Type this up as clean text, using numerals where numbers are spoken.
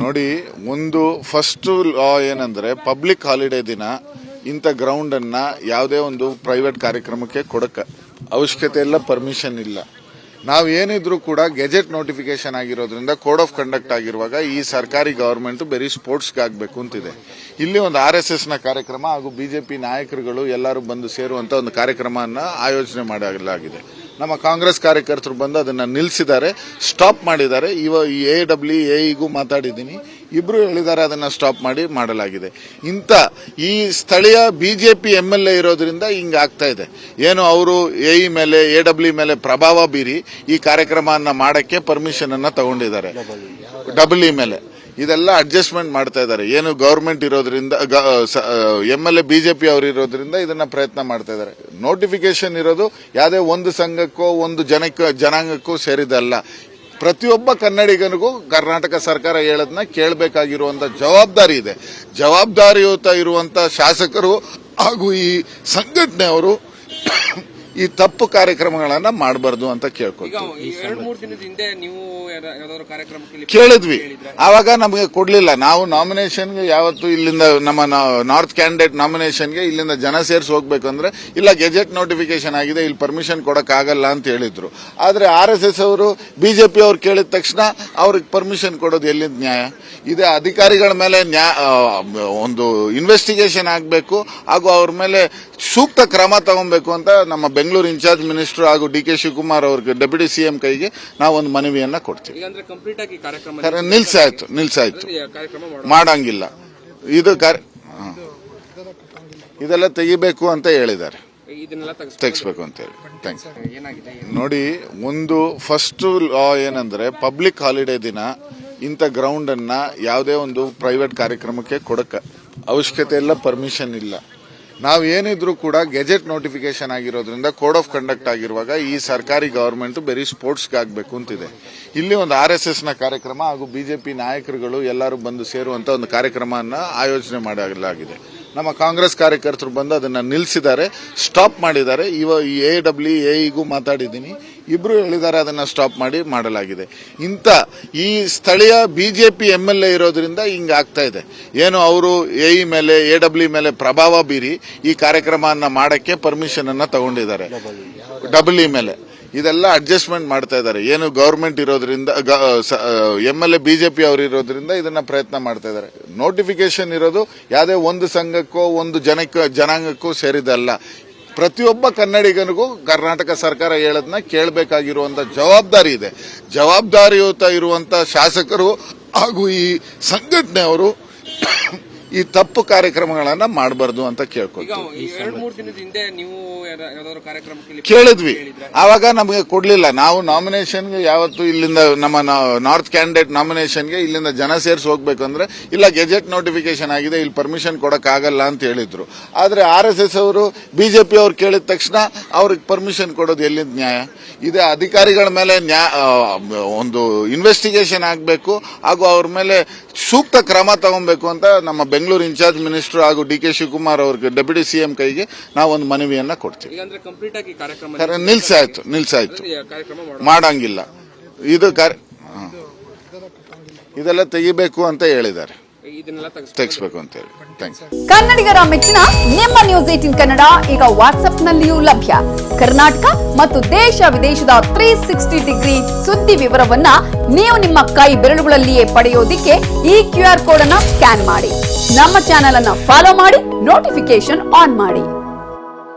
ನೋಡಿ, ಒಂದು first law ಏನಂದ್ರೆ ಪಬ್ಲಿಕ್ ಹಾಲಿಡೇ ದಿನ ಇಂಥ ಗ್ರೌಂಡ್ ಅನ್ನ ಯಾವುದೇ ಒಂದು ಪ್ರೈವೇಟ್ ಕಾರ್ಯಕ್ರಮಕ್ಕೆ ಕೊಡಕ್ಕೆ ಅವಶ್ಯಕತೆ ಇಲ್ಲ, ಪರ್ಮಿಷನ್ ಇಲ್ಲ. ನಾವು ಏನಿದ್ರು ಕೂಡ ಗೆಜೆಟ್ ನೋಟಿಫಿಕೇಶನ್ ಆಗಿರೋದ್ರಿಂದ ಕೋಡ್ ಆಫ್ ಕಂಡಕ್ಟ್ ಆಗಿರುವಾಗ ಈ ಸರ್ಕಾರಿ ಗವರ್ಮೆಂಟ್ ಬರೀ ಸ್ಪೋರ್ಟ್ಸ್ಗೆ ಆಗಬೇಕು ಅಂತಿದೆ. ಇಲ್ಲಿ ಒಂದು RSS ನ ಕಾರ್ಯಕ್ರಮ ಹಾಗೂ ಬಿಜೆಪಿ ನಾಯಕರುಗಳು ಎಲ್ಲರೂ ಬಂದು ಸೇರುವಂತ ಒಂದು ಕಾರ್ಯಕ್ರಮವನ್ನು ಆಯೋಜನೆ ಮಾಡಲಾಗಿದೆ. ನಮ್ಮ ಕಾಂಗ್ರೆಸ್ ಕಾರ್ಯಕರ್ತರು ಬಂದು ಅದನ್ನ ನಿಲ್ಲಿಸಿದ್ದಾರೆ, ಸ್ಟಾಪ್ ಮಾಡಿದ್ದಾರೆ. ಈ AWAEಗೂ ಮಾತಾಡಿದ್ದೀನಿ, ಇಬ್ರು ಹೇಳಿದ್ದಾರೆ ಅದನ್ನ ಸ್ಟಾಪ್ ಮಾಡಲಾಗಿದೆ. ಇಂಥ ಈ ಸ್ಥಳೀಯ ಬಿಜೆಪಿ MLA ಇರೋದ್ರಿಂದ ಹಿಂಗ ಆಗ್ತಾ ಇದೆ. ಏನು ಅವರು AE ಮೇಲೆ AW ಮೇಲೆ ಪ್ರಭಾವ ಬೀರಿ ಈ ಕಾರ್ಯಕ್ರಮವನ್ನ ಮಾಡಕ್ಕೆ ಪರ್ಮಿಷನ್ ಅನ್ನ ತಗೊಂಡಿದ್ದಾರೆ. EE ಮೇಲೆ ಇದೆಲ್ಲ ಅಡ್ಜಸ್ಟ್ಮೆಂಟ್ ಮಾಡ್ತಾ ಇದ್ದಾರೆ. ಏನು ಗವರ್ಮೆಂಟ್ ಇರೋದ್ರಿಂದ MLA ಬಿಜೆಪಿ ಅವರು ಇರೋದ್ರಿಂದ ಇದನ್ನ ಪ್ರಯತ್ನ ಮಾಡ್ತಾ ಇದ್ದಾರೆ. ನೋಟಿಫಿಕೇಶನ್ ಇರೋದು ಯಾವುದೇ ಒಂದು ಸಂಘಕ್ಕೋ ಒಂದು ಜನಾಂಗಕ್ಕೂ ಸೇರಿದಲ್ಲ. ಪ್ರತಿಯೊಬ್ಬ ಕನ್ನಡಿಗನಿಗೂ ಕರ್ನಾಟಕ ಸರ್ಕಾರ ಹೇಳೋದನ್ನ ಕೇಳಬೇಕಾಗಿರುವಂತ ಜವಾಬ್ದಾರಿ ಇದೆ. ಜವಾಬ್ದಾರಿಯುತ ಇರುವಂತ ಶಾಸಕರು ಹಾಗೂ ಈ ಸಂಘಟನೆಯವರು ಈ ತಪ್ಪು ಕಾರ್ಯಕ್ರಮಗಳನ್ನ ಮಾಡಬಾರ್ದು ಅಂತ ಕೇಳ್ಕೊಳ್ತೀವಿ. ಕೇಳಿದ್ವಿ, ಆವಾಗ ನಮಗೆ ಕೊಡ್ಲಿಲ್ಲ. ನಾವು ನಾಮಿನೇಷನ್ಗೆ ಯಾವತ್ತು ಇಲ್ಲಿಂದ ನಮ್ಮ ನಾರ್ತ್ ಕ್ಯಾಂಡಿಡೇಟ್ ನಾಮಿನೇಷನ್ಗೆ ಇಲ್ಲಿಂದ ಜನ ಸೇರಿಸಿ ಹೋಗ್ಬೇಕು ಅಂದ್ರೆ ಇಲ್ಲ, ಗೆಜೆಟ್ ನೋಟಿಫಿಕೇಶನ್ ಆಗಿದೆ, ಇಲ್ಲಿ ಪರ್ಮಿಷನ್ ಕೊಡಕ್ ಆಗಲ್ಲ ಅಂತ ಹೇಳಿದ್ರು. ಆದ್ರೆ RSS ಅವರು ಬಿಜೆಪಿ ಅವ್ರು ಕೇಳಿದ ತಕ್ಷಣ ಅವ್ರಿಗೆ ಪರ್ಮಿಷನ್ ಕೊಡೋದು ಎಲ್ಲಿಂದ ನ್ಯಾಯ ಇದೆ? ಅಧಿಕಾರಿಗಳ ಮೇಲೆ ಒಂದು ಇನ್ವೆಸ್ಟಿಗೇಷನ್ ಆಗಬೇಕು ಹಾಗೂ ಅವ್ರ ಮೇಲೆ ಸೂಕ್ತ ಕ್ರಮ ತಗೊಬೇಕು ಅಂತ ನಮ್ಮ ಬೆಂಗಳೂರು ಇನ್ಚಾರ್ಜ್ ಮಿನಿಸ್ಟರ್ ಹಾಗೂ DK ಶಿವಕುಮಾರ್ ಅವ್ರಿಗೆ ಡೆಪ್ಯೂಟಿ CM ಕೈಗೆ ನಾವು ಒಂದು ಮನವಿಯನ್ನ ಕೊಡ್ತೀವಿ. ನಿಲ್ಸಾಯ್ತು, ಮಾಡಂಗಿಲ್ಲ. ಇದೆಲ್ಲ ತೆಗಿಬೇಕು ಅಂತ ಹೇಳಿದ್ದಾರೆ, ತೆಗಿಸ್ಬೇಕು ಅಂತ ಹೇಳಿ. ಥ್ಯಾಂಕ್ಸ್. ನೋಡಿ, ಒಂದು ಫಸ್ಟ್ ಲಾ ಏನಂದ್ರೆ ಪಬ್ಲಿಕ್ ಹಾಲಿಡೇ ದಿನ ಇಂಥ ಗ್ರೌಂಡ್ ಅನ್ನ ಯಾವುದೇ ಒಂದು ಪ್ರೈವೇಟ್ ಕಾರ್ಯಕ್ರಮಕ್ಕೆ ಕೊಡಕ್ಕೆ ಅವಶ್ಯಕತೆ ಇಲ್ಲ, ಪರ್ಮಿಷನ್ ಇಲ್ಲ. ನಾವು ಏನಿದ್ರು ಕೂಡ ಗೆಜೆಟ್ ನೋಟಿಫಿಕೇಶನ್ ಆಗಿರೋದ್ರಿಂದ ಕೋಡ್ ಆಫ್ ಕಂಡಕ್ಟ್ ಆಗಿರುವಾಗ ಈ ಸರ್ಕಾರಿ ಗವರ್ಮೆಂಟ್ ಬರೀ ಸ್ಪೋರ್ಟ್ಸ್ಗೆ ಆಗಬೇಕು ಅಂತಿದೆ. ಇಲ್ಲಿ ಒಂದು RSS ನ ಕಾರ್ಯಕ್ರಮ ಹಾಗೂ ಬಿಜೆಪಿ ನಾಯಕರುಗಳು ಎಲ್ಲರೂ ಬಂದು ಸೇರುವಂತ ಒಂದು ಕಾರ್ಯಕ್ರಮವನ್ನು ಆಯೋಜನೆ ಮಾಡಲಾಗಿದೆ. ನಮ್ಮ ಕಾಂಗ್ರೆಸ್ ಕಾರ್ಯಕರ್ತರು ಬಂದು ಅದನ್ನ ನಿಲ್ಲಿಸಿದ್ದಾರೆ, ಸ್ಟಾಪ್ ಮಾಡಿದ್ದಾರೆ. ಈ AWAEಗೂ ಮಾತಾಡಿದ್ದೀನಿ, ಇಬ್ರು ಹೇಳಿದ್ದಾರೆ ಅದನ್ನ ಸ್ಟಾಪ್ ಮಾಡಲಾಗಿದೆ. ಇಂಥ ಈ ಸ್ಥಳೀಯ ಬಿಜೆಪಿ MLA ಇರೋದ್ರಿಂದ ಹಿಂಗ ಆಗ್ತಾ ಇದೆ. ಏನು ಅವರು AE ಮೇಲೆ AW ಮೇಲೆ ಪ್ರಭಾವ ಬೀರಿ ಈ ಕಾರ್ಯಕ್ರಮವನ್ನ ಮಾಡಕ್ಕೆ ಪರ್ಮಿಷನ್ ಅನ್ನ ತಗೊಂಡಿದ್ದಾರೆ. EE ಮೇಲೆ ಇದೆಲ್ಲ ಅಡ್ಜಸ್ಟ್ಮೆಂಟ್ ಮಾಡ್ತಾ ಇದ್ದಾರೆ. ಏನು ಗವರ್ಮೆಂಟ್ ಇರೋದ್ರಿಂದ MLA ಬಿಜೆಪಿ ಅವರು ಇರೋದ್ರಿಂದ ಇದನ್ನ ಪ್ರಯತ್ನ ಮಾಡ್ತಾ ಇದ್ದಾರೆ. ನೋಟಿಫಿಕೇಶನ್ ಇರೋದು ಯಾವುದೇ ಒಂದು ಸಂಘಕ್ಕೋ ಒಂದು ಜನಾಂಗಕ್ಕೂ ಸೇರಿದಲ್ಲ. ಪ್ರತಿಯೊಬ್ಬ ಕನ್ನಡಿಗನಿಗೂ ಕರ್ನಾಟಕ ಸರ್ಕಾರ ಹೇಳೋದನ್ನ ಕೇಳಬೇಕಾಗಿರುವಂತ ಜವಾಬ್ದಾರಿ ಇದೆ. ಜವಾಬ್ದಾರಿಯುತ ಇರುವಂತ ಶಾಸಕರು ಹಾಗೂ ಈ ಸಂಘಟನೆಯವರು ಈ ತಪ್ಪು ಕಾರ್ಯಕ್ರಮಗಳನ್ನ ಮಾಡಬಾರ್ದು ಅಂತ ಕೇಳ್ಕೊಳ್ತೀವಿ. ಕೇಳಿದ್ವಿ, ಆವಾಗ ನಮಗೆ ಕೊಡ್ಲಿಲ್ಲ. ನಾವು ನಾಮಿನೇಷನ್ಗೆ ಯಾವತ್ತು ಇಲ್ಲಿಂದ ನಮ್ಮ ನಾರ್ತ್ ಕ್ಯಾಂಡಿಡೇಟ್ ನಾಮಿನೇಷನ್ಗೆ ಇಲ್ಲಿಂದ ಜನ ಸೇರಿಸಿ ಹೋಗ್ಬೇಕು ಅಂದ್ರೆ ಇಲ್ಲ, ಗೆಜೆಟ್ ನೋಟಿಫಿಕೇಶನ್ ಆಗಿದೆ, ಇಲ್ಲಿ ಪರ್ಮಿಷನ್ ಕೊಡಕ್ ಆಗಲ್ಲ ಅಂತ ಹೇಳಿದ್ರು. ಆದ್ರೆ RSS ಅವರು ಬಿಜೆಪಿ ಅವ್ರು ಕೇಳಿದ ತಕ್ಷಣ ಅವ್ರಿಗೆ ಪರ್ಮಿಷನ್ ಕೊಡೋದು ಎಲ್ಲಿಂದ ನ್ಯಾಯ ಇದೆ? ಅಧಿಕಾರಿಗಳ ಮೇಲೆ ಒಂದು ಇನ್ವೆಸ್ಟಿಗೇಷನ್ ಆಗಬೇಕು ಹಾಗೂ ಅವ್ರ ಮೇಲೆ ಸೂಕ್ತ ಕ್ರಮ ತಗೊಬೇಕು ಅಂತ ನಮ್ಮ ಬೆಂಗಳೂರು ಇನ್ಚಾರ್ಜ್ ಮಿನಿಸ್ಟರ್ ಹಾಗೂ DK ಶಿವಕುಮಾರ್ ಅವ್ರಿಗೆ ಡೆಪ್ಯೂಟಿ CM ಕೈಗೆ ನಾವು ಒಂದು ಮನವಿಯನ್ನ ಕೊಡ್ತೀವಿ. ನಿಲ್ಸಾಯ್ತು, ಮಾಡಂಗಿಲ್ಲ. ಇದೆಲ್ಲ ತೆಗಿಬೇಕು ಅಂತ ಹೇಳಿದ್ದಾರೆ, ತೆಗಿಸ್ಬೇಕು ಅಂತ ಹೇಳಿ. ಥ್ಯಾಂಕ್ಸ್. ಕನ್ನಡಿಗರ ಮೆಚ್ಚಿನ ನಿಮ್ಮ ನ್ಯೂಸ್ 18 ಕನ್ನಡ ಈಗ ವಾಟ್ಸ್ಆಪ್ನಲ್ಲಿಯೂ ಲಭ್ಯ. ಕರ್ನಾಟಕ ಮತ್ತು ದೇಶ ವಿದೇಶದ 360 ಡಿಗ್ರಿ ಸುದ್ದಿ ವಿವರವನ್ನ ನೀವು ನಿಮ್ಮ ಕೈ ಬೆರಳುಗಳಲ್ಲಿಯೇ ಪಡೆಯೋದಿಕ್ಕೆ ಈ QR ಕೋಡ್ ಅನ್ನ ಸ್ಕ್ಯಾನ್ ಮಾಡಿ. ನಮ್ಮ ಚಾನೆಲ್ ಅನ್ನ ಫಾಲೋ ಮಾಡಿ, ನೋಟಿಫಿಕೇಶನ್ ಆನ್ ಮಾಡಿ.